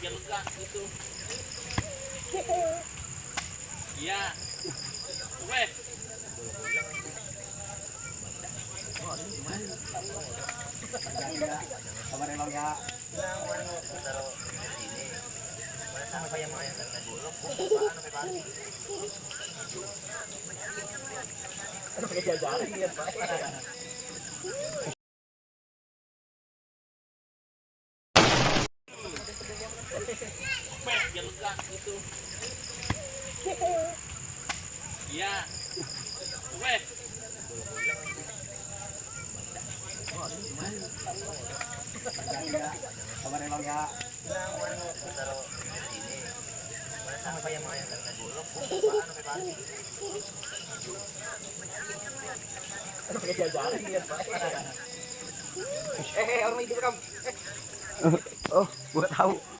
Biar lega gitu. Iya. Weh. Kabar emang ya. Biar lega gitu. Iya. Weh. Kabar emang ya. Orang itu rekam. Oh, gua tahu.